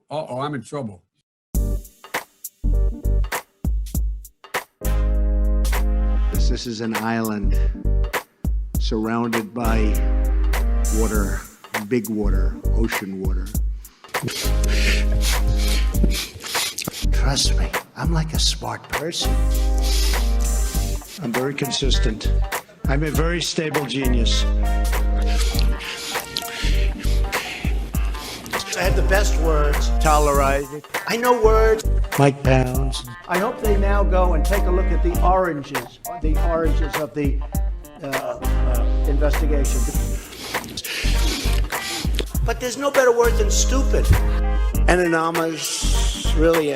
Uh-oh, I'm in trouble. This is an island surrounded by water, big water, ocean water. Trust me, I'm like a smart person. I'm very consistent. I'm a very stable genius. I had the best words. Tolerate it. I know words. Mike Pounds. I hope they now go and take a look at the oranges of the investigation. But there's no better word than stupid. Anonymous, really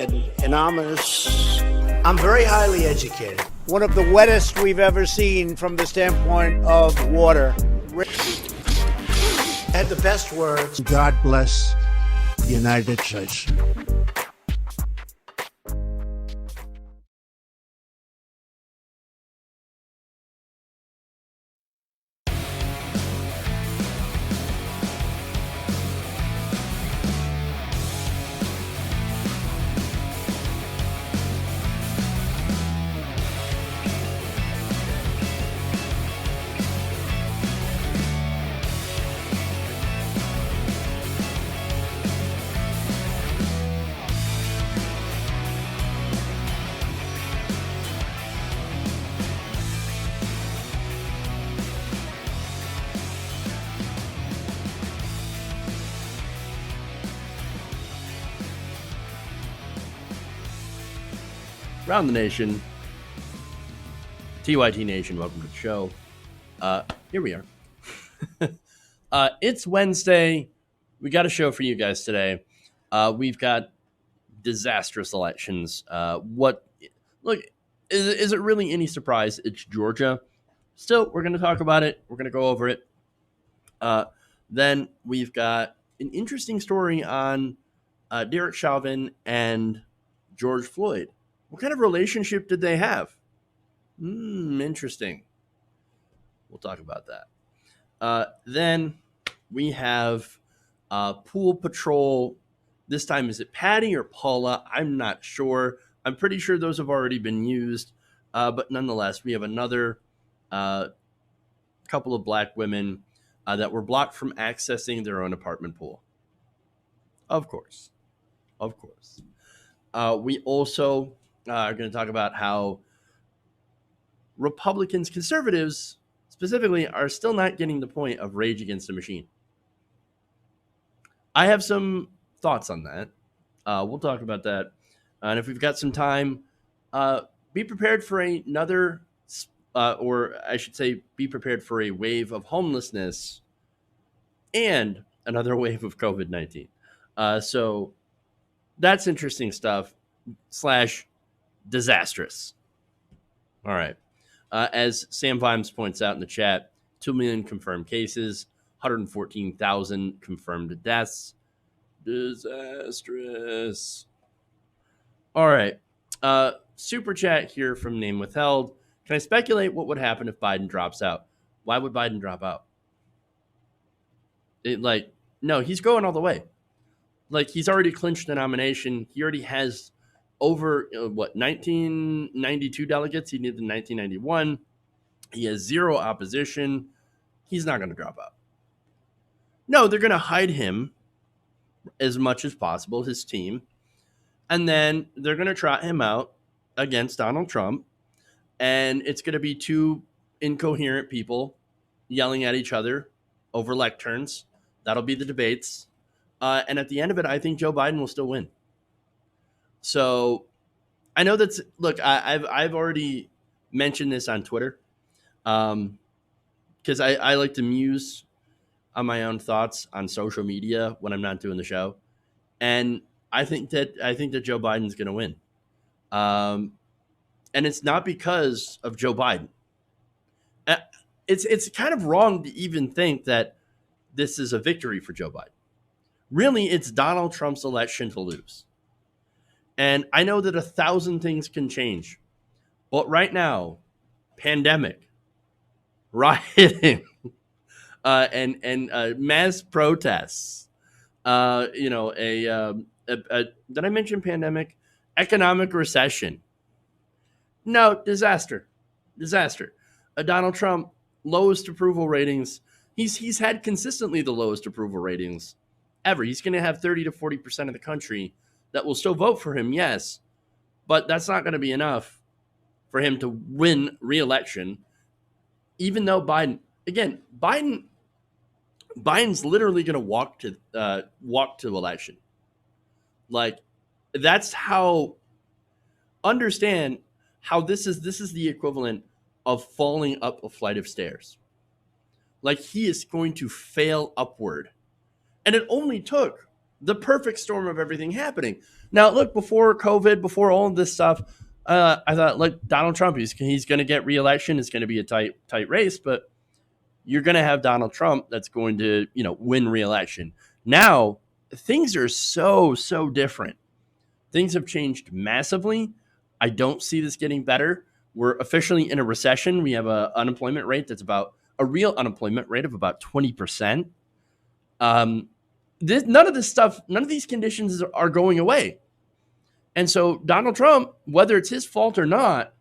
anonymous. I'm very highly educated. One of the wettest we've ever seen from the standpoint of water. Had the best words. God bless the United States. Around the nation, TYT Nation, welcome to the show. Here we are. It's Wednesday. We got a show for you guys today. We've got disastrous elections. Look, is it really any surprise? It's Georgia. Still, we're going to talk about it. We're going to go over it. Then we've got an interesting story on Derek Chauvin and George Floyd. What kind of relationship did they have? Interesting. We'll talk about that. Then we have Pool Patrol. This time, is it Patty or Paula? I'm not sure. I'm pretty sure those have already been used. But nonetheless, we have another couple of black women that were blocked from accessing their own apartment pool. Of course. We also are going to talk about how Republicans, conservatives specifically, are still not getting the point of Rage Against the Machine. I have some thoughts on that. We'll talk about that. And if we've got some time, be prepared for another, or I should say, be prepared for a wave of homelessness and another wave of COVID-19. So that's interesting stuff / disastrous. All right. As Sam Vimes points out in the chat, 2 million confirmed cases, 114,000 confirmed deaths. Disastrous. All right. Super chat here from Name Withheld. Can I speculate what would happen if Biden drops out? Why would Biden drop out? No, he's going all the way. He's already clinched the nomination. He already has over 1992 delegates. He needed 1991. He has zero opposition. He's not going to drop out. No, they're going to hide him as much as possible, his team, and then they're going to trot him out against Donald Trump, and it's going to be two incoherent people yelling at each other over lecterns. That'll be the debates, and at the end of it, I think Joe Biden will still win. So I know that's, look, I've already mentioned this on Twitter because I like to muse on my own thoughts on social media when I'm not doing the show. And I think that Joe Biden's going to win. And it's not because of Joe Biden. It's kind of wrong to even think that this is a victory for Joe Biden. Really, it's Donald Trump's election to lose. And I know that 1,000 things can change. But right now, pandemic, rioting, and mass protests, a Did I mention pandemic? Economic recession. No, disaster. Donald Trump, lowest approval ratings. He's had consistently the lowest approval ratings ever. He's going to have 30 to 40% of the country that will still vote for him, yes, but that's not going to be enough for him to win re-election. Even though Biden's literally going to walk to election. Like, that's how. Understand how this is the equivalent of falling up a flight of stairs. Like, he is going to fail upward. And it only took the perfect storm of everything happening. Now, look, before COVID, before all of this stuff, I thought, look, Donald Trump, he's going to get re-election. It's going to be a tight race, but you're going to have Donald Trump that's going to, win re-election. Now, things are so different. Things have changed massively. I don't see this getting better. We're officially in a recession. We have a real unemployment rate of about 20%. None of this stuff, none of these conditions are going away. And so Donald Trump, whether it's his fault or not,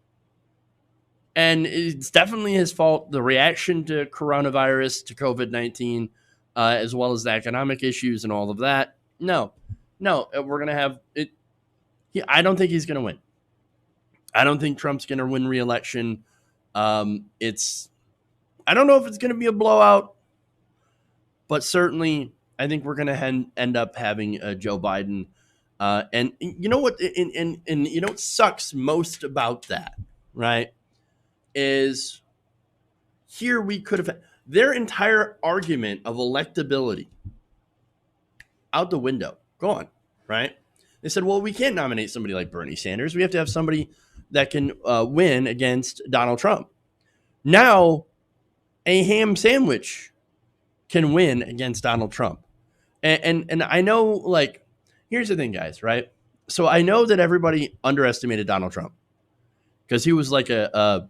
and it's definitely his fault, the reaction to coronavirus, to COVID-19, as well as the economic issues and all of that. No, we're going to have it. I don't think he's going to win. I don't think Trump's going to win re-election. I don't know if it's going to be a blowout, but certainly I think we're going to end up having Joe Biden. And you know what? And you know what sucks most about that, right? Is here we could have their entire argument of electability out the window, gone, right? They said, well, we can't nominate somebody like Bernie Sanders. We have to have somebody that can win against Donald Trump. Now, a ham sandwich can win against Donald Trump. And I know, like, here's the thing, guys, right? So I know that everybody underestimated Donald Trump because he was like a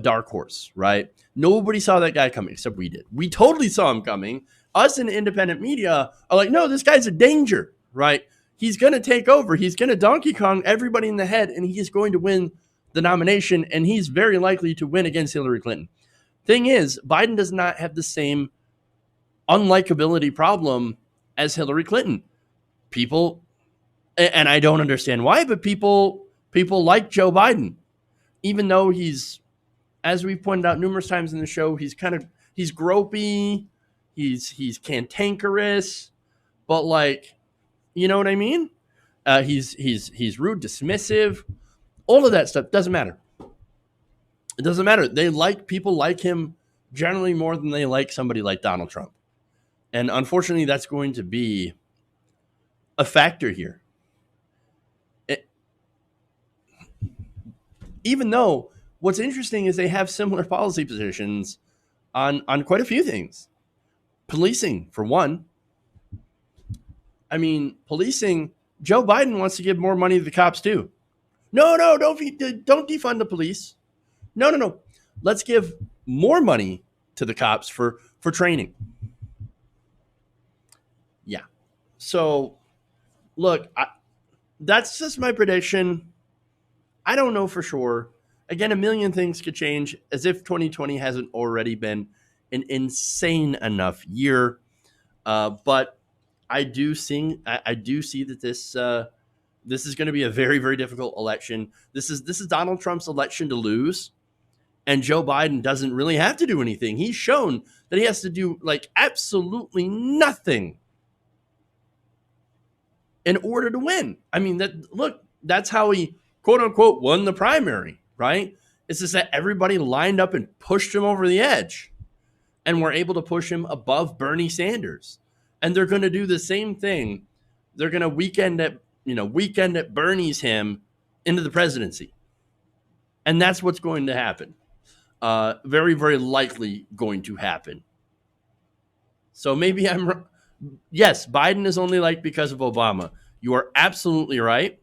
dark horse, right? Nobody saw that guy coming except we did. We totally saw him coming. Us in independent media are like, no, this guy's a danger, right? He's going to take over. He's going to Donkey Kong everybody in the head, and he's going to win the nomination, and he's very likely to win against Hillary Clinton. Thing is, Biden does not have the same unlikability problem as Hillary Clinton. People, and I don't understand why, but people like Joe Biden, even though he's, as we've pointed out numerous times in the show, he's gropey, he's cantankerous, but like, you know what I mean? He's rude, dismissive, all of that stuff doesn't matter. It doesn't matter. People like him generally more than they like somebody like Donald Trump. And unfortunately, that's going to be a factor here. Even though what's interesting is they have similar policy positions on quite a few things. Policing, for one. I mean, policing, Joe Biden wants to give more money to the cops too. No, don't defund the police. No. Let's give more money to the cops for training. Yeah. So, look, that's just my prediction. I don't know for sure. Again, a million things could change, as if 2020 hasn't already been an insane enough year. But I do see that this is going to be a very, very difficult election. This is Donald Trump's election to lose, and Joe Biden doesn't really have to do anything. He's shown that he has to do like absolutely nothing in order to win. I mean, that's how he quote unquote won the primary, right? It's just that everybody lined up and pushed him over the edge, and were able to push him above Bernie Sanders. And they're going to do the same thing. They're going to weekend at Bernie's him into the presidency. And that's what's going to happen. Very, very likely going to happen. So maybe yes, Biden is only liked because of Obama. You are absolutely right.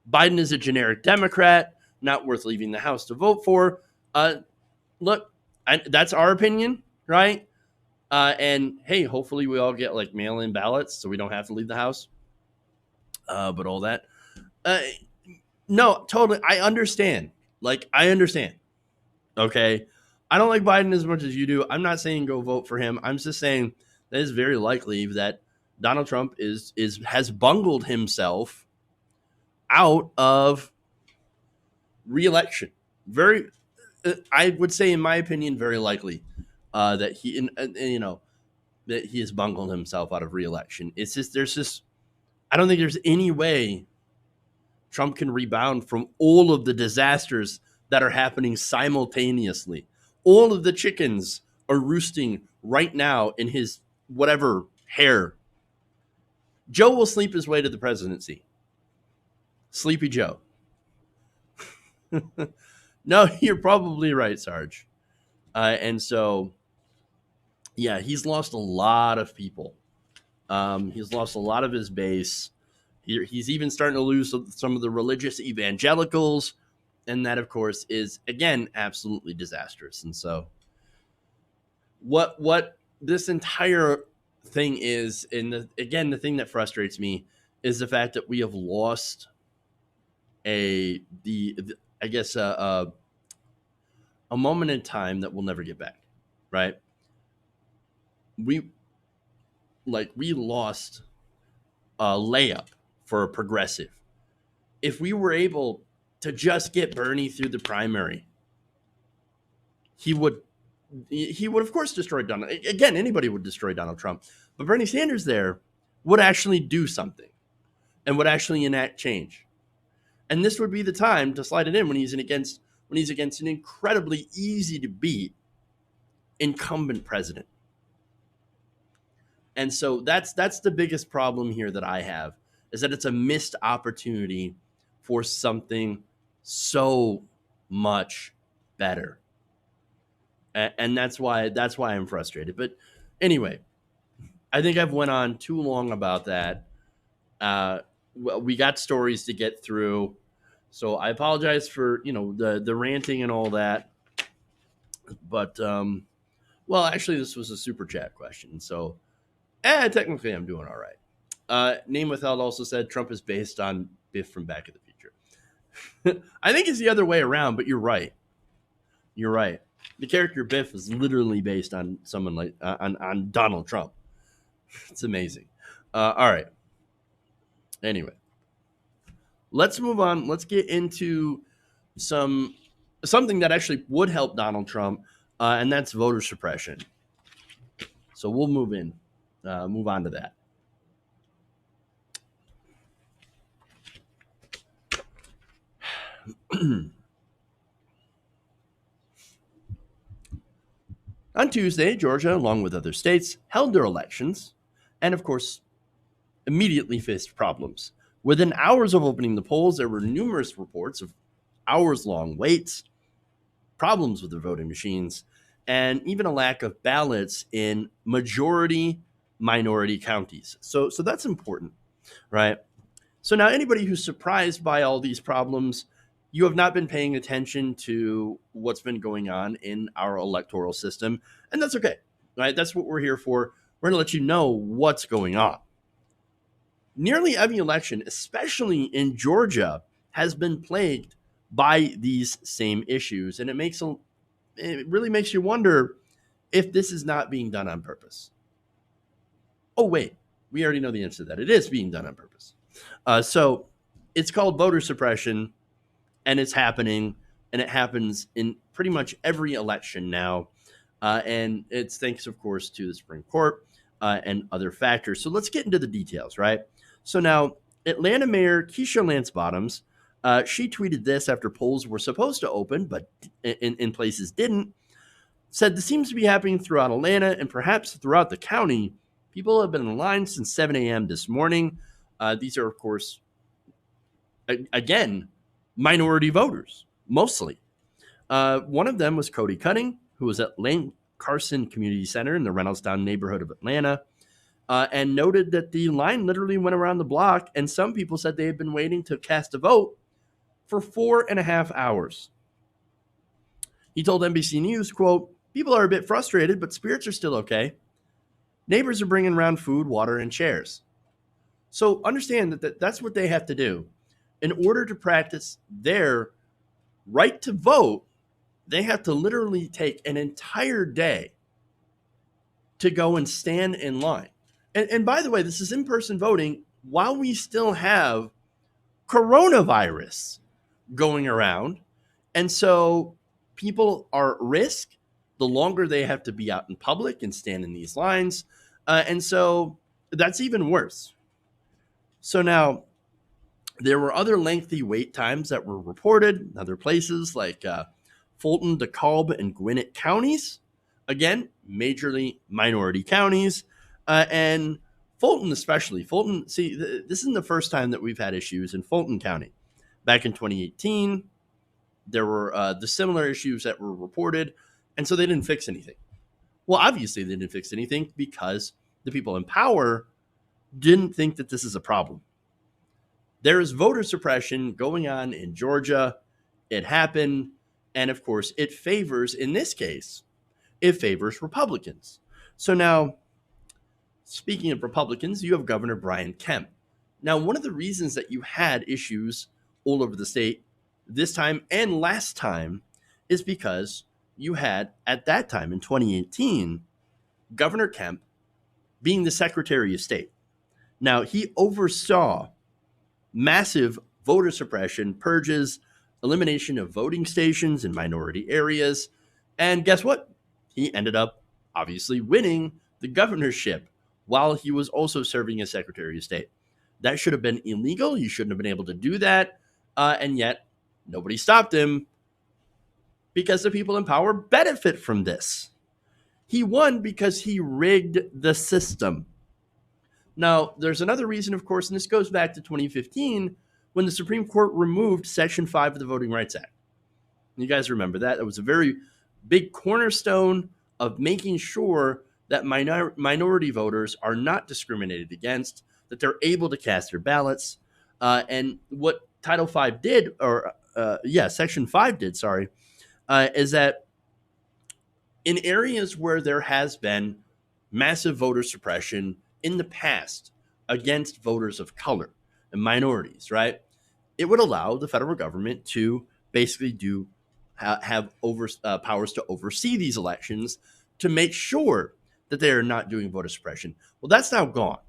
Biden is a generic Democrat, not worth leaving the House to vote for. Look, that's our opinion, right? And hey, hopefully we all get like mail-in ballots so we don't have to leave the house. But all that. Uh, no, totally. I understand. Like, I understand. Okay. I don't like Biden as much as you do. I'm not saying go vote for him. I'm just saying that it's very likely that Donald Trump has bungled himself out of re-election. Very, I would say, in my opinion, very likely that that he has bungled himself out of re-election. It's just I don't think there's any way Trump can rebound from all of the disasters that are happening simultaneously. All of the chickens are roosting right now in his whatever hair. Joe will sleep his way to the presidency. Sleepy Joe. No, you're probably right, Sarge. And so, yeah, he's lost a lot of people. He's lost a lot of his base. He's even starting to lose some of the religious evangelicals. And that, of course, is, again, absolutely disastrous. And so what this entire thing is, and again, the thing that frustrates me is the fact that we have lost a moment in time that we'll never get back, right? We lost a layup for a progressive. If we were able to just get Bernie through the primary, he would of course destroy Donald. Again, anybody would destroy Donald Trump, but Bernie Sanders there would actually do something and would actually enact change. And this would be the time to slide it in when he's against an incredibly easy to beat incumbent president. And so that's the biggest problem here that I have, is that it's a missed opportunity for something so much better. And that's why I'm frustrated. But anyway, I think I've went on too long about that. We got stories to get through, so I apologize for the ranting and all that. But well, actually, this was a super chat question, so technically I'm doing all right. Name Withheld also said Trump is based on Biff from Back to the Future. I think it's the other way around, but you're right. You're right. The character Biff is literally based on someone like on Donald Trump. It's amazing. All right. Anyway, let's move on. Let's get into something that actually would help Donald Trump, and that's voter suppression. So we'll move on to that. On Tuesday, Georgia, along with other states, held their elections and, of course, immediately faced problems. Within hours of opening the polls, there were numerous reports of hours-long waits, problems with the voting machines, and even a lack of ballots in majority-minority counties. So that's important, right? So now anybody who's surprised by all these problems, you have not been paying attention to what's been going on in our electoral system, and that's okay, right? That's what we're here for. We're going to let you know what's going on. Nearly every election, especially in Georgia, has been plagued by these same issues, and it really makes you wonder if this is not being done on purpose. Oh, wait, we already know the answer to that. It is being done on purpose. So it's called voter suppression, and it's happening, and it happens in pretty much every election now. And it's thanks, of course, to the Supreme Court and other factors. So let's get into the details, right? So now, Atlanta Mayor Keisha Lance Bottoms, she tweeted this after polls were supposed to open, but in places didn't, said this seems to be happening throughout Atlanta and perhaps throughout the county. People have been in line since 7 a.m. this morning. These are, of course, again, minority voters, mostly. One of them was Cody Cutting, who was at Lane Carson Community Center in the Reynoldstown neighborhood of Atlanta, and noted that the line literally went around the block, and some people said they had been waiting to cast a vote for 4.5 hours. He told NBC News, quote, "People are a bit frustrated, but spirits are still okay. neighbors are bringing around food, water, and chairs. So understand that's what they have to do. In order to practice their right to vote, they have to literally take an entire day to go and stand in line. And by the way, this is in-person voting while we still have coronavirus going around. And so people are at risk the longer they have to be out in public and stand in these lines. And so that's even worse. So now there were other lengthy wait times that were reported in other places like Fulton, DeKalb, and Gwinnett counties. Again, majorly minority counties. And Fulton especially. Fulton, see, this isn't the first time that we've had issues in Fulton County. Back in 2018, there were the similar issues that were reported, and so they didn't fix anything. Well, obviously they didn't fix anything because the people in power didn't think that this is a problem. There is voter suppression going on in Georgia. It happened, and of course, it favors, in this case, it favors Republicans. So now, speaking of Republicans, you have Governor Brian Kemp. Now, one of the reasons that you had issues all over the state this time and last time is because you had, at that time in 2018, Governor Kemp being the Secretary of State. Now, he oversaw massive voter suppression, purges, elimination of voting stations in minority areas. And guess what? He ended up obviously winning the governorship while he was also serving as Secretary of State. That should have been illegal. You shouldn't have been able to do that. And yet, nobody stopped him because the people in power benefit from this. He won because he rigged the system. Now, there's another reason, of course, and this goes back to 2015 when the Supreme Court removed Section 5 of the Voting Rights Act. You guys remember that? It was a very big cornerstone of making sure that minority voters are not discriminated against, that they're able to cast their ballots. And what Title 5 did, Section 5 did, is that in areas where there has been massive voter suppression in the past against voters of color and minorities, right? It would allow the federal government to basically have powers to oversee these elections to make sure that they are not doing voter suppression. Well, that's now gone.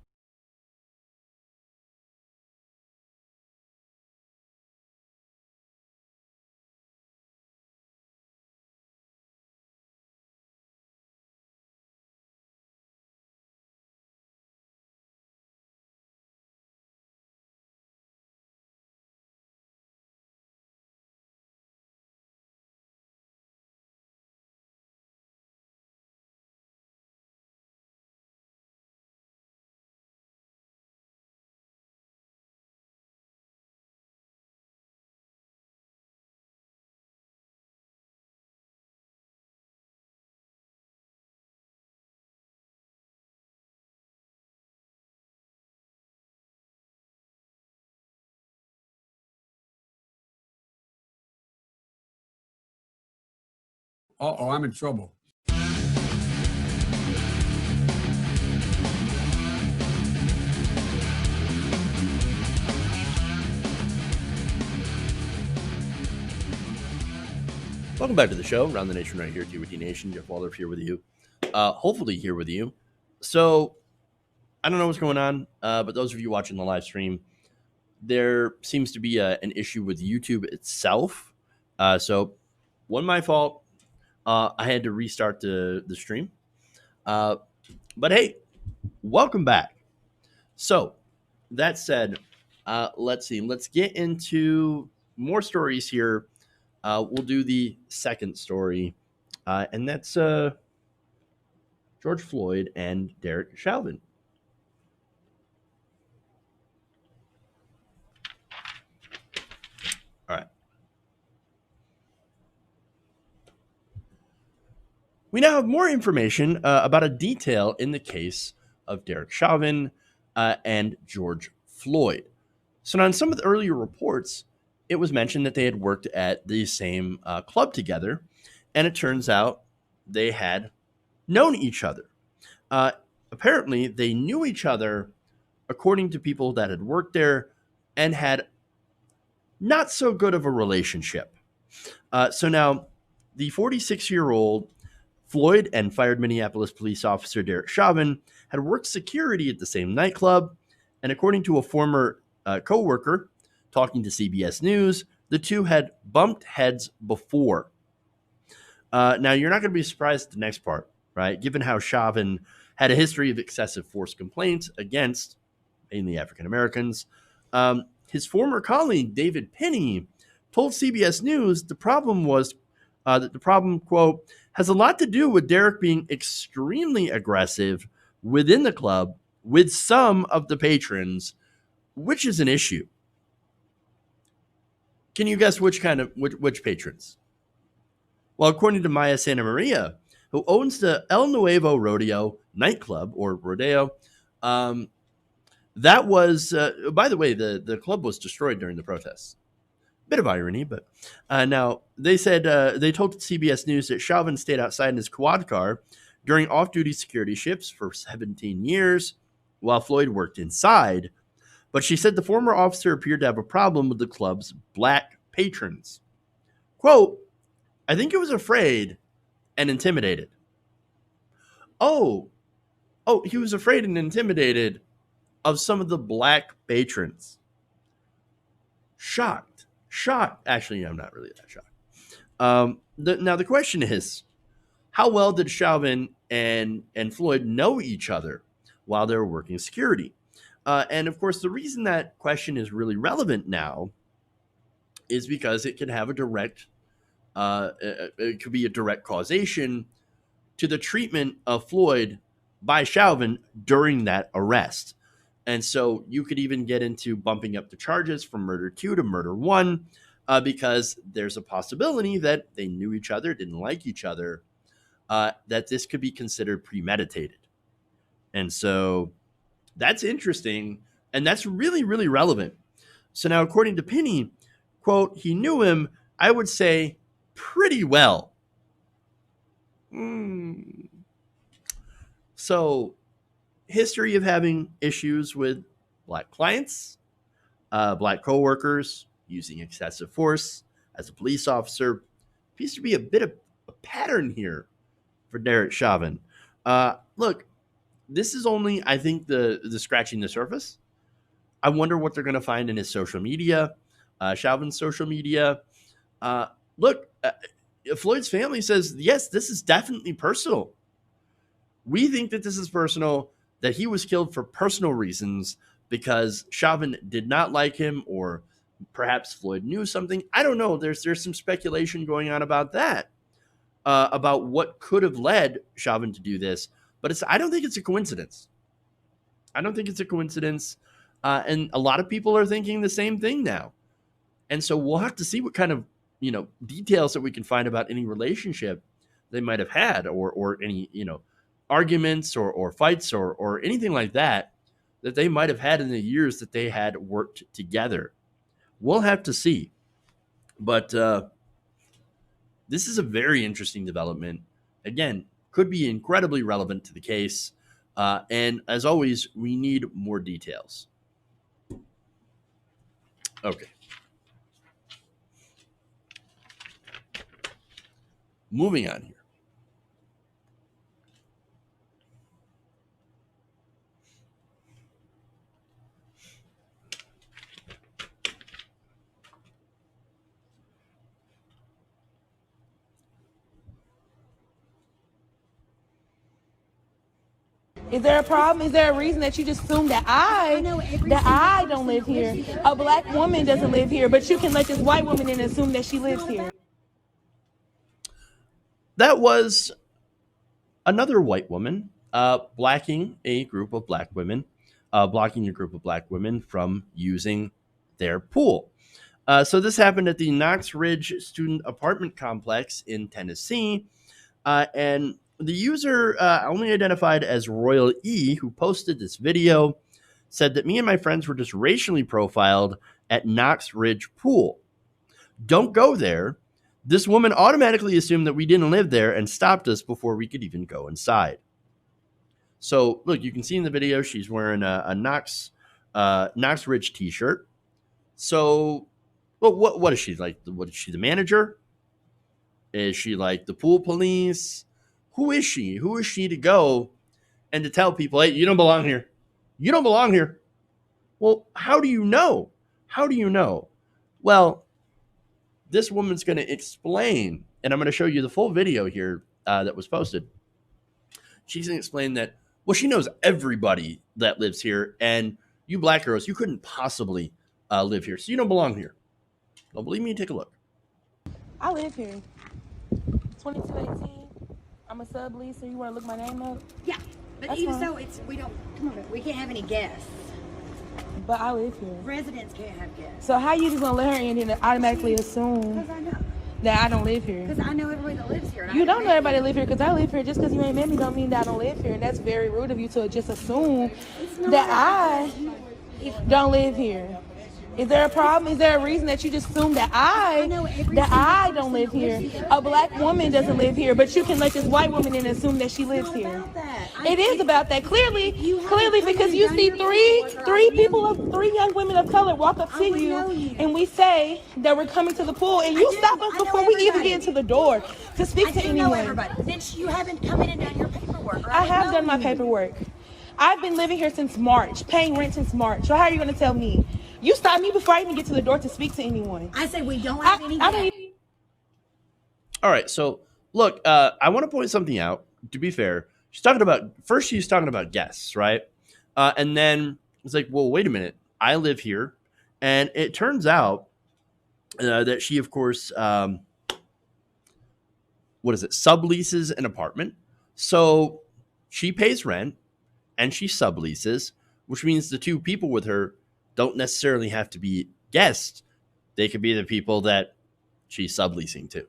Uh-oh, I'm in trouble. Welcome back to the show. Around the Nation right here at TWT Nation. Jeff Waldorf here with you. Hopefully here with you. So I don't know what's going on, but those of you watching the live stream, there seems to be an issue with YouTube itself. So wasn't my fault. I had to restart the stream. But hey, welcome back. So that said, let's see. Let's get into more stories here. We'll do the second story, and that's George Floyd and Derek Chauvin. All right. We now have more information about a detail in the case of Derek Chauvin and George Floyd. So now in some of the earlier reports, it was mentioned that they had worked at the same club together, and it turns out they had known each other. apparently they knew each other, according to people that had worked there, and had not so good of a relationship. So now, the 46-year-old Floyd and fired Minneapolis police officer Derek Chauvin had worked security at the same nightclub, and according to a former co-worker talking to CBS News, the two had bumped heads before. Now, you're not going to be surprised at the next part, right? Given how Chauvin had a history of excessive force complaints against mainly African Americans. His former colleague, David Pinney, told CBS News the problem was that the problem, quote, has a lot to do with Derek being extremely aggressive within the club with some of the patrons, which is an issue. Can you guess which patrons? Well, according to Maya Santa Maria, who owns the El Nuevo Rodeo nightclub or rodeo, that was, by the way, the club was destroyed during the protests. Bit of irony, but now they said they told CBS News that Chauvin stayed outside in his quad car during off-duty security shifts for 17 years while Floyd worked inside. But she said the former officer appeared to have a problem with the club's black patrons. Quote, I think he was afraid and intimidated. Oh, he was afraid and intimidated of some of the black patrons. Shocked. Actually, I'm not really that shocked. Now, the question is, how well did Chauvin and Floyd know each other while they were working security? And, of course, the reason that question is really relevant now is because it can have a direct it could be a direct causation to the treatment of Floyd by Chauvin during that arrest. And so you could even get into bumping up the charges from murder 2 to murder 1 because there's a possibility that they knew each other, didn't like each other, that this could be considered premeditated. And so that's interesting, and that's really, really relevant. So now, according to Pinney, quote, he knew him, I would say, pretty well. So, history of having issues with black clients, black coworkers, using excessive force as a police officer appears to be a bit of a pattern here for Derek Chauvin. Look, this is only, I think, the scratching the surface. I wonder what they're going to find in his social media, Chauvin's social media. Look, Floyd's family says, yes, this is definitely personal. We think that this is personal, that he was killed for personal reasons because Chauvin did not like him, or perhaps Floyd knew something. I don't know. There's some speculation going on about that, about what could have led Chauvin to do this. But I don't think it's a coincidence. And a lot of people are thinking the same thing now. And so we'll have to see what kind of, details that we can find about any relationship they might have had, or any, arguments or fights or anything like that they might have had in the years that they had worked together. We'll have to see. But this is a very interesting development. Again, could be incredibly relevant to the case. And as always, we need more details. Okay. Moving on here. Is there a problem? Is there a reason that you just assume that I don't live here? A black woman doesn't live here, but you can let this white woman in and assume that she lives here. That was another white woman blocking a group of black women from using their pool. So this happened at the Knox Ridge student apartment complex in Tennessee. And the user, only identified as Royal E, who posted this video, said that me and my friends were just racially profiled at Knox Ridge Pool. Don't go there. This woman automatically assumed that we didn't live there and stopped us before we could even go inside. So look, you can see in the video she's wearing a Knox Ridge T-shirt. So, well, what is she like? What is she, the manager? Is she like the pool police? Who is she? Who is she to go and to tell people, hey, you don't belong here. You don't belong here. Well, how do you know? How do you know? Well, this woman's going to explain, and I'm going to show you the full video here that was posted. She's going to explain that, well, she knows everybody that lives here, and you black girls, you couldn't possibly live here, so you don't belong here. Don't believe me? Take a look. I live here. 2218. I'm a sublease, so you want to look my name up? Yeah, but That's even fine. so, we don't, come on, we can't have any guests. But I live here. Residents can't have guests. So how you just gonna let her in and automatically assume Because I know. that I don't live here? Because I know everybody that lives here. And You I don't know everybody that live here because I live here. Just because you ain't met me don't mean that I don't live here. And that's very rude of you to just assume that I don't live here. Is there a problem? Is there a reason that you just assume that I don't live here? A black woman doesn't live here, but you can let this white woman in and assume that she lives here. It is about that. Clearly, because you see three young women of color walk up to you, and we say that we're coming to the pool, and you stop us before we even get into the door to speak to I do know anyone. everybody. Then you haven't come in and done your paperwork. Or I have done my paperwork. I've been living here since March, paying rent since March. So how are you going to tell me? You stopped me before I even get to the door to speak to anyone. I said we don't have any guests. All right, so look, I want to point something out. To be fair, she's talking about guests, right? And then it's like, well, wait a minute. I live here, and it turns out that she, of course, subleases an apartment. So she pays rent, and she subleases, which means the two people with her don't necessarily have to be guests. They could be the people that she's subleasing to.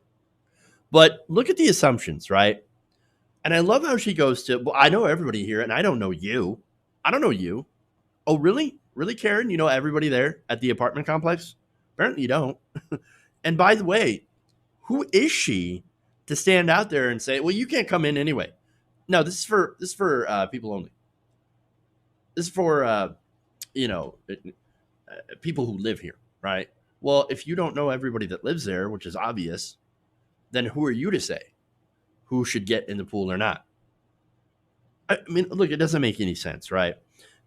But look at the assumptions, right? And I love how she goes to, well, I know everybody here, and I don't know you. I don't know you. Oh, really? Really, Karen? You know everybody there at the apartment complex? Apparently you don't. And by the way, who is she to stand out there and say, well, you can't come in anyway? No, this is for people only. This is for, people who live here, right? Well, if you don't know everybody that lives there, which is obvious, then who are you to say who should get in the pool or not? I mean, look, it doesn't make any sense, right?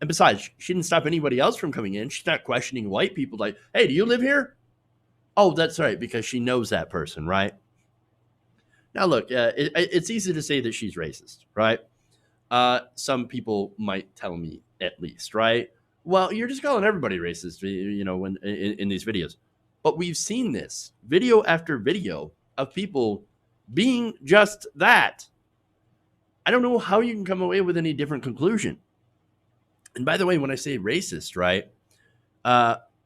And besides, she didn't stop anybody else from coming in. She's not questioning white people like, hey, do you live here? Oh, that's right, because she knows that person, right? Now, look, it's easy to say that she's racist, right? Some people might tell me at least, right? Well, you're just calling everybody racist, when in these videos. But we've seen this video after video of people being just that. I don't know how you can come away with any different conclusion. And by the way, when I say racist, right?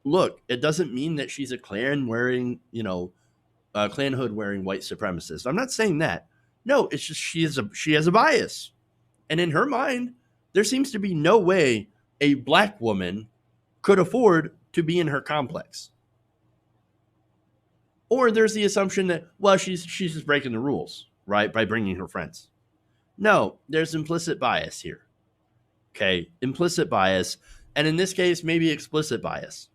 Look, it doesn't mean that she's a Klan wearing, Klan hood wearing white supremacist. I'm not saying that. No, it's just she has a bias. And in her mind, there seems to be no way a black woman could afford to be in her complex. Or there's the assumption that, well, she's just breaking the rules, right, by bringing her friends. No, there's implicit bias here. Okay, implicit bias. And in this case, maybe explicit bias.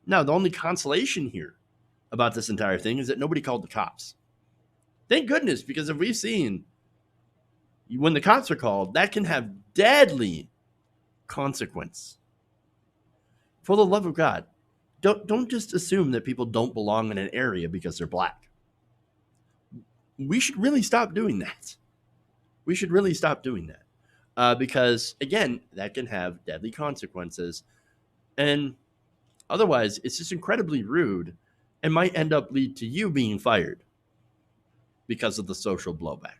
Now, the only consolation here about this entire thing is that nobody called the cops. Thank goodness, because if we've seen when the cops are called, that can have deadly consequence. For the love of God, don't just assume that people don't belong in an area because they're black. We should really stop doing that. We should really stop doing that. Because, again, that can have deadly consequences. And otherwise, it's just incredibly rude and might end up lead to you being fired because of the social blowback.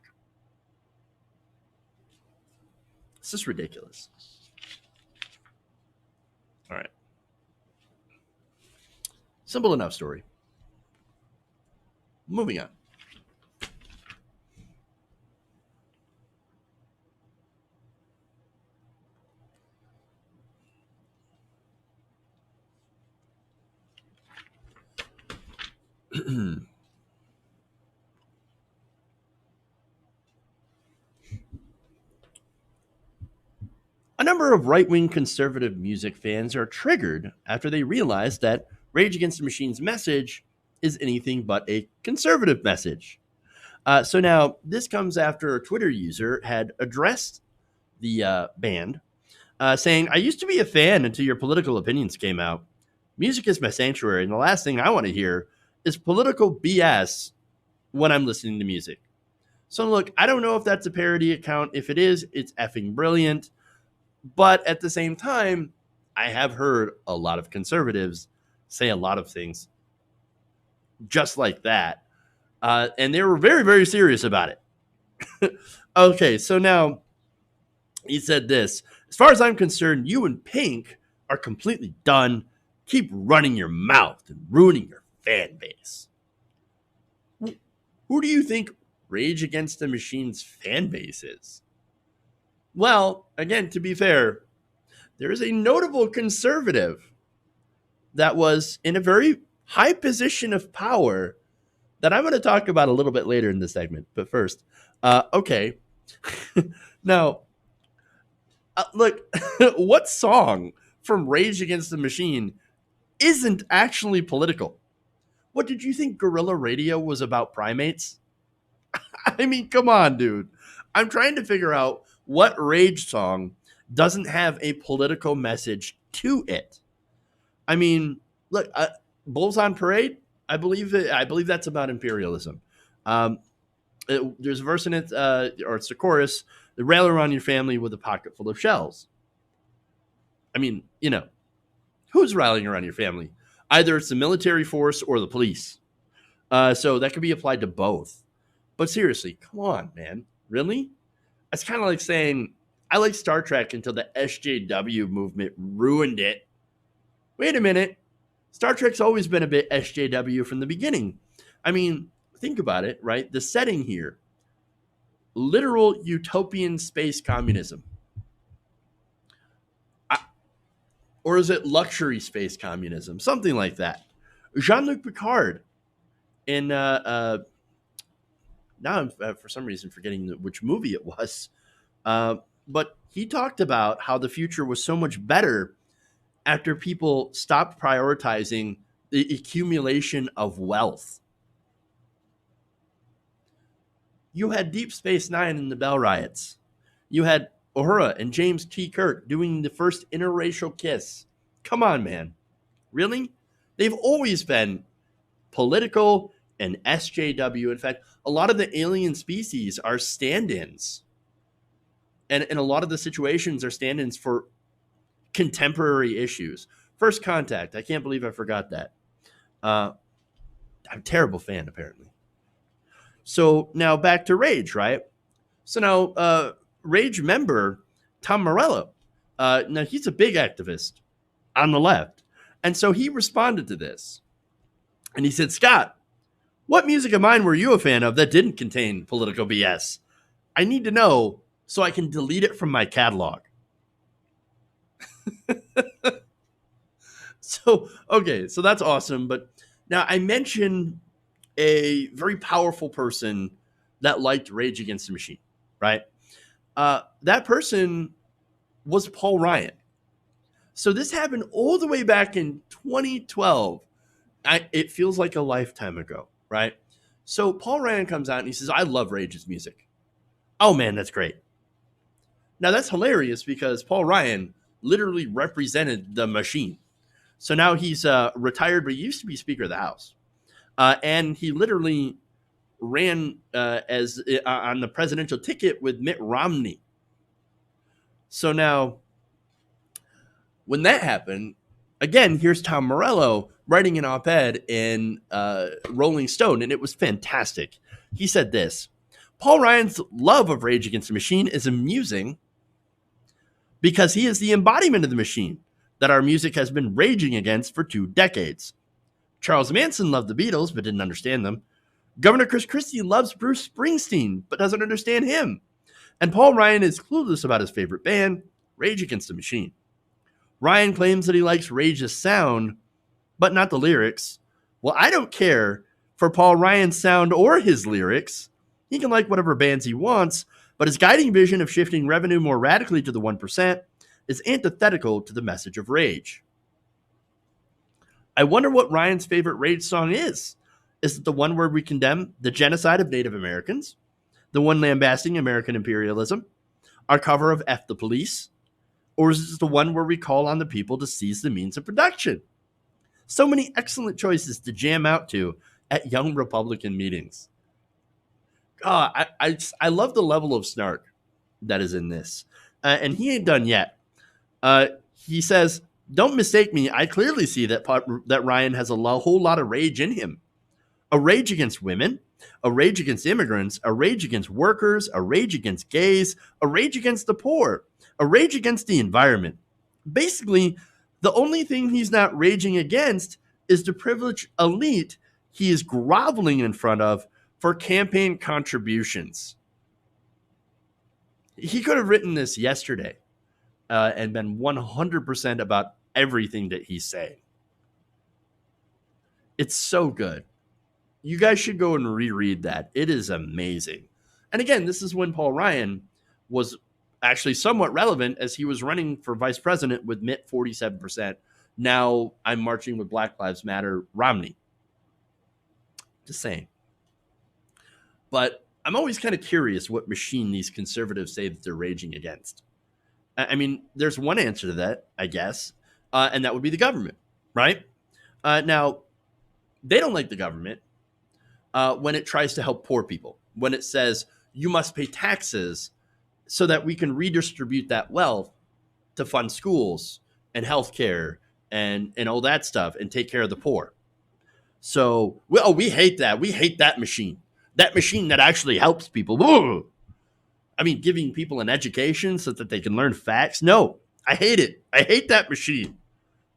It's just ridiculous. All right. Simple enough story. Moving on. A number of right-wing conservative music fans are triggered after they realize that Rage Against the Machine's message is anything but a conservative message. So now this comes after a Twitter user had addressed the band, saying, "I used to be a fan until your political opinions came out. Music is my sanctuary, and the last thing I want to hear is political BS when I'm listening to music." So look, I don't know if that's a parody account. If it is, it's effing brilliant. But at the same time, I have heard a lot of conservatives say a lot of things just like that. And they were very, very serious about it. Okay, so now he said this. "As far as I'm concerned, you and Pink are completely done. Keep running your mouth and ruining your fan base." Who do you think Rage Against the Machine's fan base is? Well, again, to be fair, there is a notable conservative that was in a very high position of power that I'm going to talk about a little bit later in this segment. But first, okay. Now, look, what song from Rage Against the Machine isn't actually political? What, did you think Guerrilla Radio was about primates? I mean, come on, dude. I'm trying to figure out what Rage song doesn't have a political message to it. I mean, look, Bulls on Parade, I believe that's about imperialism. There's a verse in it, or it's a chorus, "The rail around your family with a pocket full of shells." I mean, who's rallying around your family? Either it's the military force or the police. So that could be applied to both. But seriously, come on, man. Really? It's kind of like saying, I like Star Trek until the SJW movement ruined it. Wait a minute. Star Trek's always been a bit SJW from the beginning. I mean, think about it, right? The setting here, literal utopian space communism. Or is it luxury space communism? Something like that. Jean-Luc Picard in, now I'm for some reason forgetting which movie it was, but he talked about how the future was so much better after people stopped prioritizing the accumulation of wealth. You had Deep Space Nine and the Bell Riots. You had Uhura and James T. Kirk doing the first interracial kiss. Come on, man. Really? They've always been political and SJW. In fact, a lot of the alien species are stand-ins. And a lot of the situations are stand-ins for contemporary issues. First Contact. I can't believe I forgot that. I'm a terrible fan, apparently. So now back to Rage, right? So now Rage member Tom Morello, now he's a big activist on the left. And so he responded to this. And he said, "Scott, what music of mine were you a fan of that didn't contain political BS? I need to know so I can delete it from my catalog." So that's awesome. But now I mentioned a very powerful person that liked Rage Against the Machine, right? That person was Paul Ryan. So this happened all the way back in 2012. It feels like a lifetime ago, right? So Paul Ryan comes out and he says, "I love Rage's music." Oh man, that's great. Now that's hilarious because Paul Ryan literally represented the machine. So now he's retired, but he used to be Speaker of the House. And he literally ran as on the presidential ticket with Mitt Romney. So now, when that happened, again, here's Tom Morello writing an op-ed in Rolling Stone, and it was fantastic. He said this: "Paul Ryan's love of Rage Against the Machine is amusing because he is the embodiment of the machine that our music has been raging against for 2 decades. Charles Manson loved the Beatles but didn't understand them. Governor Chris Christie loves Bruce Springsteen but doesn't understand him. And Paul Ryan is clueless about his favorite band, Rage Against the Machine. Ryan claims that he likes Rage's sound, but not the lyrics. Well, I don't care for Paul Ryan's sound or his lyrics. He can like whatever bands he wants, but his guiding vision of shifting revenue more radically to the 1% is antithetical to the message of rage. I wonder what Ryan's favorite rage song is. Is it the one where we condemn the genocide of Native Americans? The one lambasting American imperialism? Our cover of F the Police? Or is it the one where we call on the people to seize the means of production? So many excellent choices to jam out to at young Republican meetings. I love the level of snark that is in this. And he ain't done yet. He says, don't mistake me. I clearly see that Ryan has a whole lot of rage in him. A rage against women, a rage against immigrants, a rage against workers, a rage against gays, a rage against the poor, a rage against the environment. Basically, the only thing he's not raging against is the privileged elite he is groveling in front of for campaign contributions. He could have written this yesterday and been 100% about everything that he's saying. It's so good. You guys should go and reread that. It is amazing. And again, this is when Paul Ryan was actually somewhat relevant as he was running for vice president with Mitt 47%. Now I'm marching with Black Lives Matter Romney. Just saying. But I'm always kind of curious what machine these conservatives say that they're raging against. I mean, there's one answer to that, I guess, and that would be the government, right? Now, they don't like the government when it tries to help poor people, when it says you must pay taxes so that we can redistribute that wealth to fund schools and healthcare and all that stuff and take care of the poor. So, we hate that. We hate that machine. That machine that actually helps people. Whoa. I mean, giving people an education so that they can learn facts. No, I hate it. I hate that machine.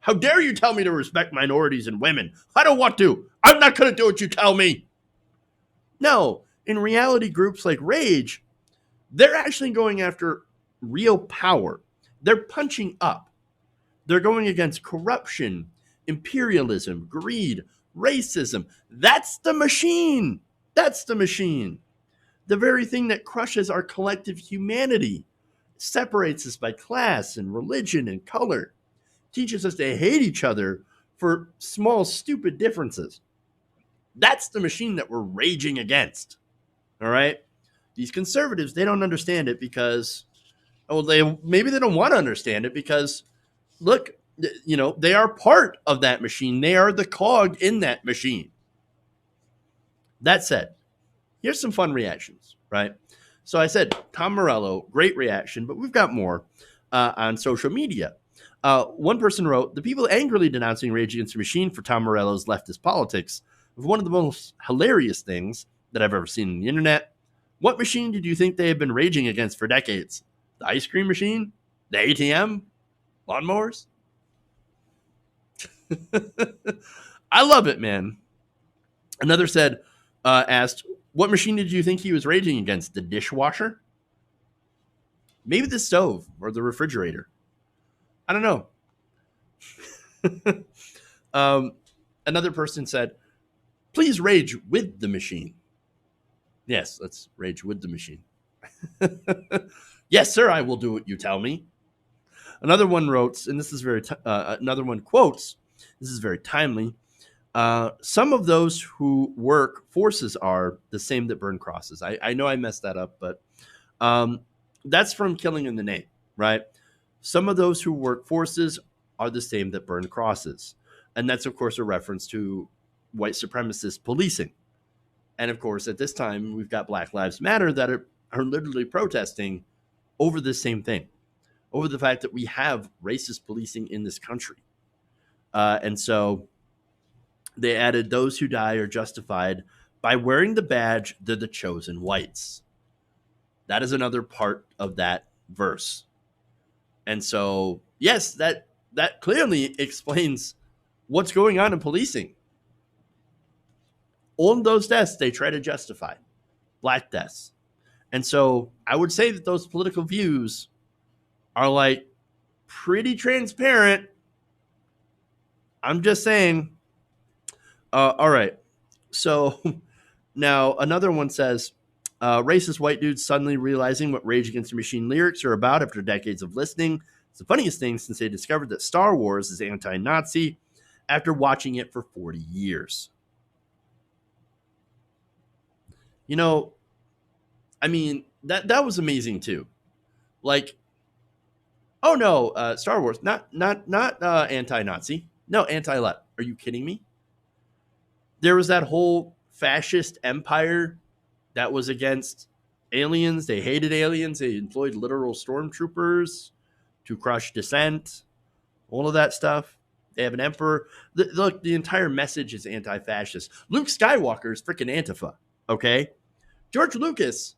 How dare you tell me to respect minorities and women? I don't want to. I'm not going to do what you tell me. No, in reality, groups like Rage, they're actually going after real power. They're punching up. They're going against corruption, imperialism, greed, racism. That's the machine. That's the machine. The very thing that crushes our collective humanity, separates us by class and religion and color, teaches us to hate each other for small, stupid differences. That's the machine that we're raging against. All right? These conservatives, they don't understand it because, maybe they don't want to understand it because, look, they are part of that machine. They are the cog in that machine. That said, here's some fun reactions, right? So I said, Tom Morello, great reaction, but we've got more on social media. One person wrote, the people angrily denouncing Rage Against the Machine for Tom Morello's leftist politics was one of the most hilarious things that I've ever seen on the internet. What machine did you think they have been raging against for decades? The ice cream machine? The ATM? Lawnmowers? I love it, man. Another asked, what machine did you think he was raging against? The dishwasher? Maybe the stove or the refrigerator. I don't know. Another person said, please rage with the machine. Yes, let's rage with the machine. Yes, sir, I will do what you tell me. Another one wrote, and this is another one quotes, this is very timely. Some of those who work forces are the same that burn crosses. I know I messed that up, but that's from Killing in the Name, right? Some of those who work forces are the same that burn crosses. And that's, of course, a reference to white supremacist policing. And, of course, at this time, we've got Black Lives Matter that are literally protesting over the same thing, over the fact that we have racist policing in this country. And so they added, those who die are justified by wearing the badge, they're the chosen whites. That is another part of that verse. And so, yes, that clearly explains what's going on in policing. All of those deaths, they try to justify black deaths. And so I would say that those political views are like pretty transparent. I'm just saying. All right. So now another one says, racist white dudes suddenly realizing what Rage Against the Machine lyrics are about after decades of listening. It's the funniest thing since they discovered that Star Wars is anti-Nazi after watching it for 40 years. You know, I mean, that was amazing too. Like, oh no, Star Wars, not anti-Nazi, no, anti-left. Are you kidding me? There was that whole fascist empire that was against aliens. They hated aliens. They employed literal stormtroopers to crush dissent, all of that stuff. They have an emperor. Look, the entire message is anti-fascist. Luke Skywalker is freaking Antifa, okay? George Lucas,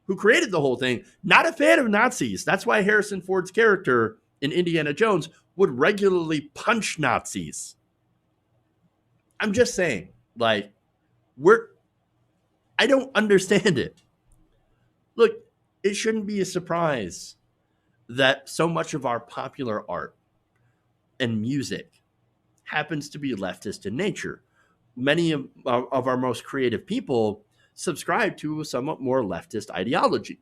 who created the whole thing, not a fan of Nazis. That's why Harrison Ford's character in Indiana Jones would regularly punch Nazis. I'm just saying, like, I don't understand it. Look, it shouldn't be a surprise that so much of our popular art and music happens to be leftist in nature. Many of our most creative people subscribe to a somewhat more leftist ideology.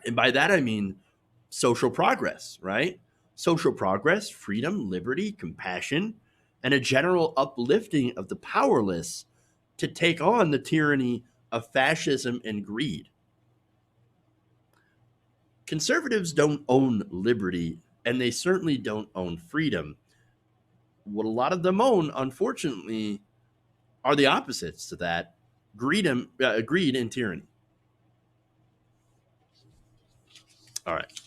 And by that, I mean social progress, right? Social progress, freedom, liberty, compassion, and a general uplifting of the powerless to take on the tyranny of fascism and greed. Conservatives don't own liberty, and they certainly don't own freedom. What a lot of them own, unfortunately, are the opposites to that: greed and tyranny. All right.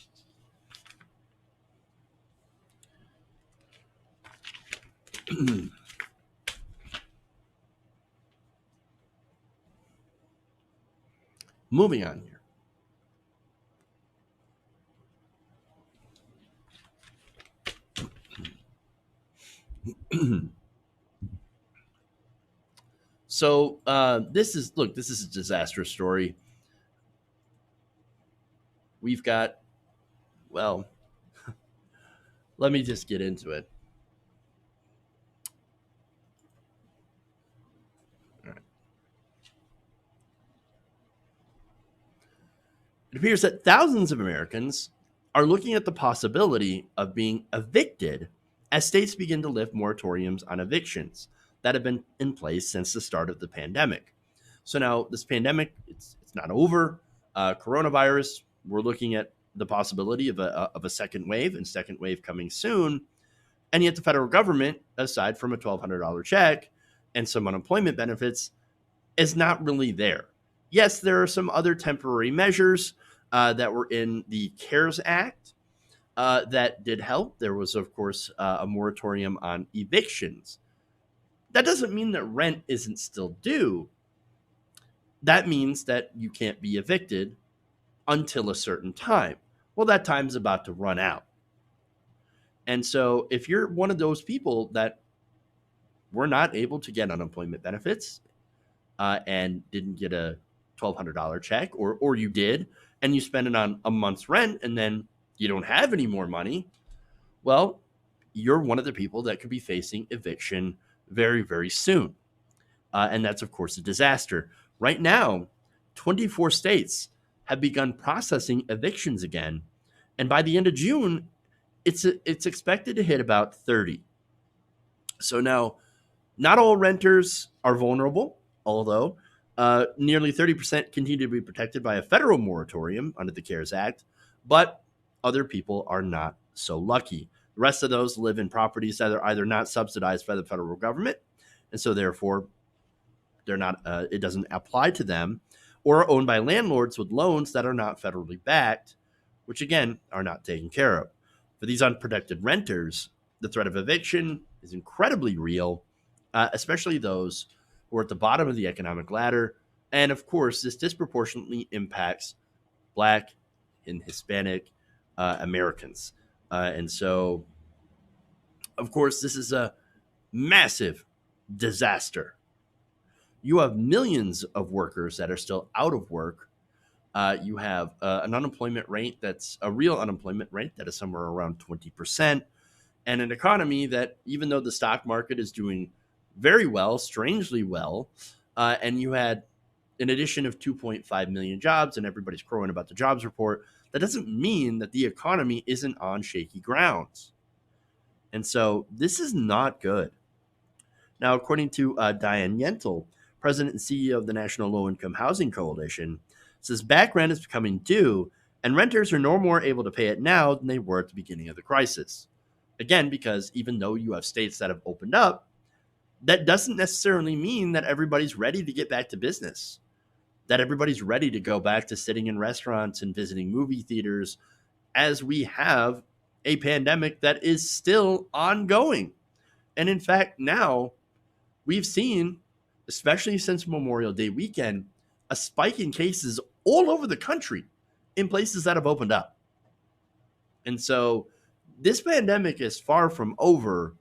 Moving on here. So this is a disastrous story. We've got, well, let me just get into it. All right. It appears that thousands of Americans are looking at the possibility of being evicted as states begin to lift moratoriums on evictions that have been in place since the start of the pandemic. So now this pandemic, it's not over. Coronavirus, we're looking at the possibility of a second wave, and second wave coming soon. And yet the federal government, aside from a $1,200 check and some unemployment benefits, is not really there. Yes, there are some other temporary measures that were in the CARES Act that did help. There was, of course, a moratorium on evictions. That doesn't mean that rent isn't still due. That means that you can't be evicted until a certain time. Well, that time's about to run out. And so if you're one of those people that were not able to get unemployment benefits and didn't get a $1,200 check, or you did, and you spend it on a month's rent and then you don't have any more money, well, you're one of the people that could be facing eviction very, very soon. And that's, of course, a disaster. Right now, 24 states have begun processing evictions again. And by the end of June, it's expected to hit about 30. So now, not all renters are vulnerable, although nearly 30% continue to be protected by a federal moratorium under the CARES Act, but other people are not so lucky. The rest of those live in properties that are either not subsidized by the federal government, and so therefore they're not. It doesn't apply to them, or are owned by landlords with loans that are not federally backed, which again are not taken care of. For these unprotected renters, the threat of eviction is incredibly real, especially those who are at the bottom of the economic ladder. And of course, this disproportionately impacts Black and Hispanic Americans. And so, of course, this is a massive disaster. You have millions of workers that are still out of work. You have an unemployment rate that's a real unemployment rate that is somewhere around 20%, and an economy that, even though the stock market is doing very well, strangely well, and you had an addition of 2.5 million jobs, and everybody's crowing about the jobs report, that doesn't mean that the economy isn't on shaky grounds. And so this is not good. Now, according to Diane Yentl, president and CEO of the National Low Income Housing Coalition, says back rent is becoming due, and renters are no more able to pay it now than they were at the beginning of the crisis. Again, because even though you have states that have opened up, that doesn't necessarily mean that everybody's ready to get back to business, that everybody's ready to go back to sitting in restaurants and visiting movie theaters, as we have a pandemic that is still ongoing. And in fact, now we've seen, especially since Memorial Day weekend, a spike in cases all over the country in places that have opened up. And so this pandemic is far from over,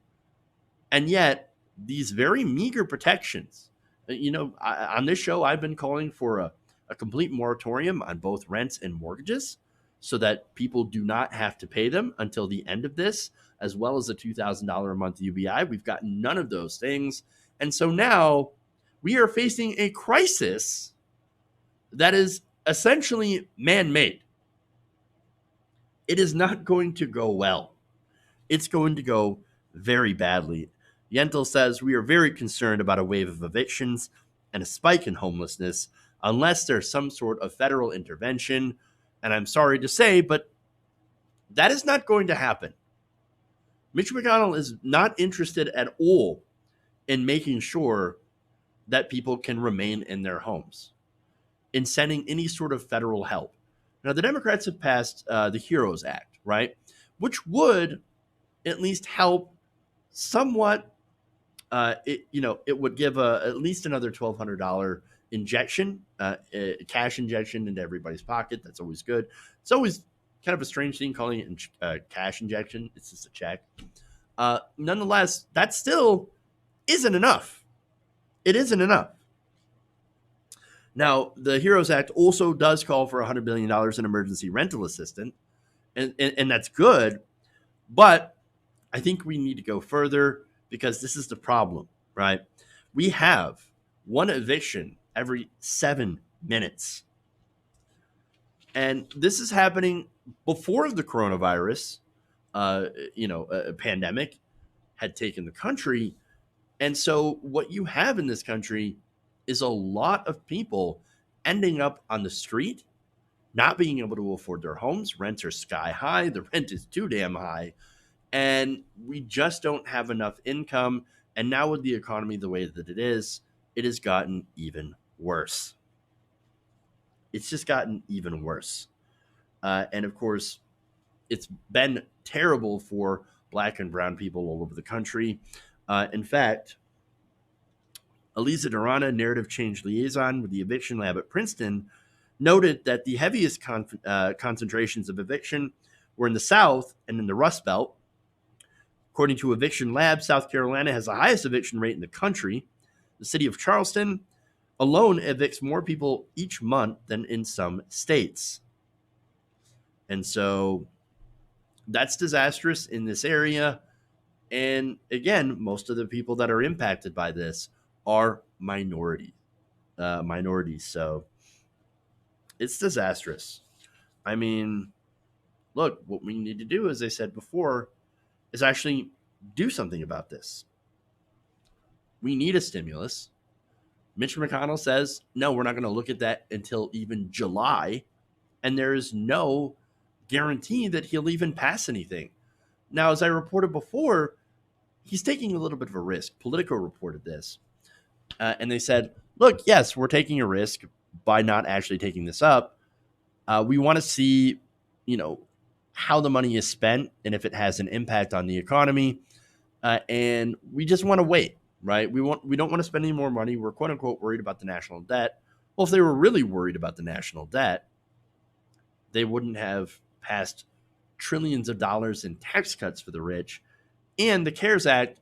and yet these very meager protections, on this show, I've been calling for a complete moratorium on both rents and mortgages so that people do not have to pay them until the end of this, as well as a $2,000 a month UBI. We've got none of those things. And so now we are facing a crisis that is essentially man-made. It is not going to go well. It's going to go very badly. Yentl says we are very concerned about a wave of evictions and a spike in homelessness unless there's some sort of federal intervention. And I'm sorry to say, but that is not going to happen. Mitch McConnell is not interested at all in making sure that people can remain in their homes, in sending any sort of federal help. Now, the Democrats have passed the HEROES Act, right? Which would at least help somewhat. It would give at least another $1,200 injection, cash injection into everybody's pocket. That's always good. It's always kind of a strange thing calling it cash injection. It's just a check. Nonetheless, that still isn't enough. It isn't enough. Now, the HEROES Act also does call for $100 billion in emergency rental assistance, and that's good. But I think we need to go further because this is the problem, right? We have one eviction every 7 minutes. And this is happening before the coronavirus, a pandemic had taken the country. And so what you have in this country is a lot of people ending up on the street, not being able to afford their homes. Rents are sky high. The rent is too damn high. And we just don't have enough income. And now with the economy the way that it has gotten even worse. It's just gotten even worse. And of course, it's been terrible for Black and brown people all over the country. In fact, Eliza Durana, narrative change liaison with the eviction lab at Princeton, noted that the heaviest concentrations of eviction were in the South and in the Rust Belt. According to Eviction Lab, South Carolina has the highest eviction rate in the country. The city of Charleston alone evicts more people each month than in some states. And so that's disastrous in this area. And again, most of the people that are impacted by this are minorities. So it's disastrous. I mean, look, what we need to do, as I said before, is actually do something about this. We need a stimulus. Mitch McConnell says, no, we're not going to look at that until even July. And there is no guarantee that he'll even pass anything. Now, as I reported before, he's taking a little bit of a risk. Politico reported this. And they said, look, yes, we're taking a risk by not actually taking this up. We want to see, how the money is spent and if it has an impact on the economy. And we just want to wait, right? We don't want to spend any more money. We're quote unquote worried about the national debt. Well, if they were really worried about the national debt, they wouldn't have passed trillions of dollars in tax cuts for the rich. And the CARES Act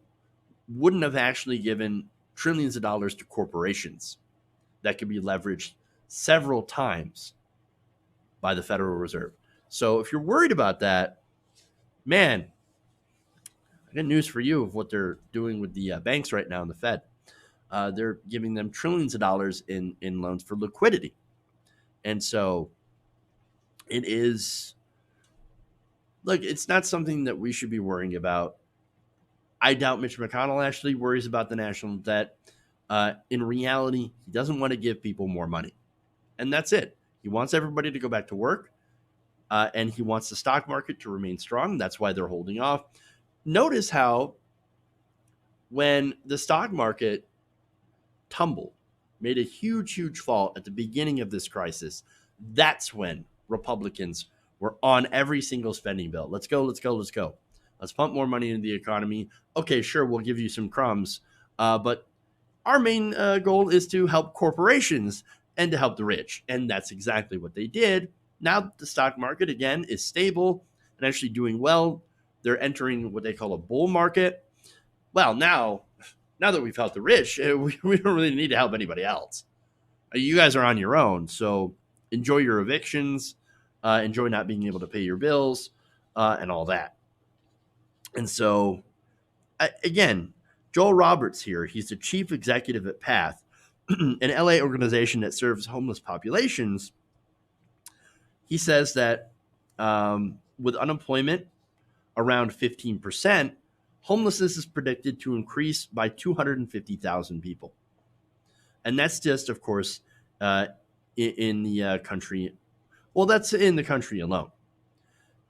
wouldn't have actually given trillions of dollars to corporations that could be leveraged several times by the Federal Reserve. So if you're worried about that, man, I got news for you of what they're doing with the banks right now in the Fed. They're giving them trillions of dollars in loans for liquidity. And so it is, look, it's not something that we should be worrying about. I doubt Mitch McConnell actually worries about the national debt. In reality, he doesn't want to give people more money. And that's it. He wants everybody to go back to work. And he wants the stock market to remain strong. That's why they're holding off. Notice how when the stock market tumbled, made a huge, huge fall at the beginning of this crisis, that's when Republicans were on every single spending bill. Let's go, let's go, let's go. Let's pump more money into the economy. Okay, sure, we'll give you some crumbs. But our main goal is to help corporations and to help the rich. And that's exactly what they did. Now the stock market, again, is stable and actually doing well. They're entering what they call a bull market. Well, now that we've helped the rich, we don't really need to help anybody else. You guys are on your own, so enjoy your evictions, enjoy not being able to pay your bills, and all that. And so, again, Joel Roberts here, he's the chief executive at PATH, an LA organization that serves homeless populations. He says that with unemployment around 15%, homelessness is predicted to increase by 250,000 people. And that's just, of course, in the country. Well, that's in the country alone.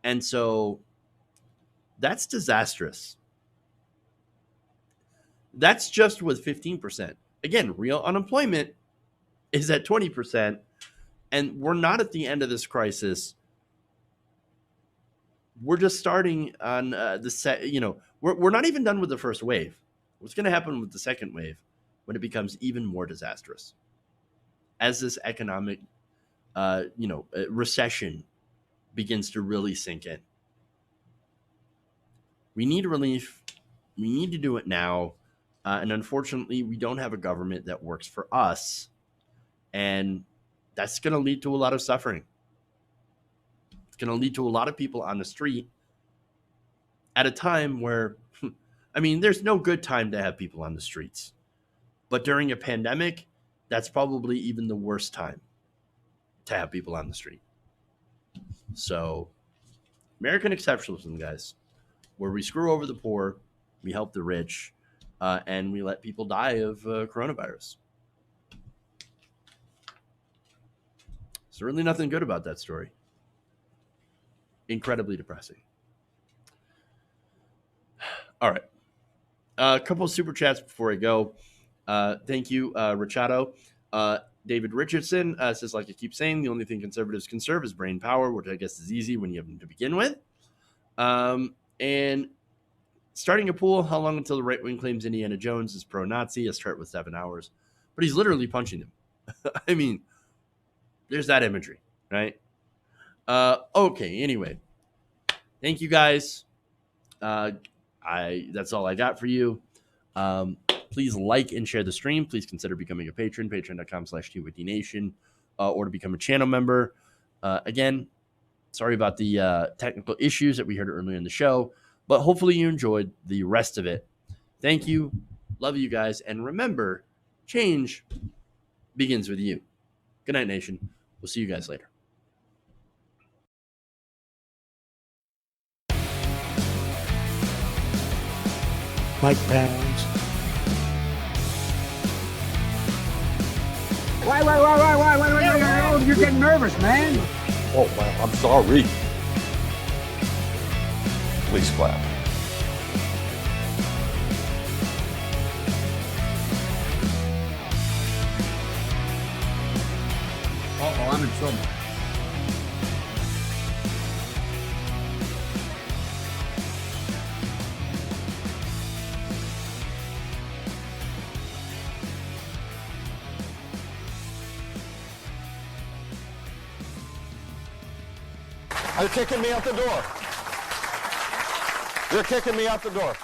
And so that's disastrous. That's just with 15%. Again, real unemployment is at 20%. And we're not at the end of this crisis. We're just starting on we're not even done with the first wave. What's going to happen with the second wave when it becomes even more disastrous? As this economic, recession begins to really sink in. We need relief. We need to do it now. And unfortunately, we don't have a government that works for us. And that's going to lead to a lot of suffering. It's going to lead to a lot of people on the street at a time where, there's no good time to have people on the streets. But during a pandemic, that's probably even the worst time to have people on the street. So, American exceptionalism, guys, where we screw over the poor, we help the rich, and we let people die of coronavirus. There's really nothing good about that story. Incredibly depressing. All right. A couple of super chats before I go. Thank you, Richado. David Richardson says, like I keep saying, the only thing conservatives can serve is brain power, which I guess is easy when you have them to begin with. And starting a pool, how long until the right wing claims Indiana Jones is pro-Nazi? A start with 7 hours. But he's literally punching them. There's that imagery, right? Okay, anyway. Thank you, guys. That's all I got for you. Please like and share the stream. Please consider becoming a patron, patreon.com/TWDNation, or to become a channel member. Again, sorry about the technical issues that we heard earlier in the show, but hopefully you enjoyed the rest of it. Thank you. Love you guys. And remember, change begins with you. Good night, nation. We'll see you guys later. Mike Pounds. Why? You're getting nervous, man. Oh, wow, I'm sorry. Please clap. Uh-oh, I'm in trouble. They're kicking me out the door. They're kicking me out the door.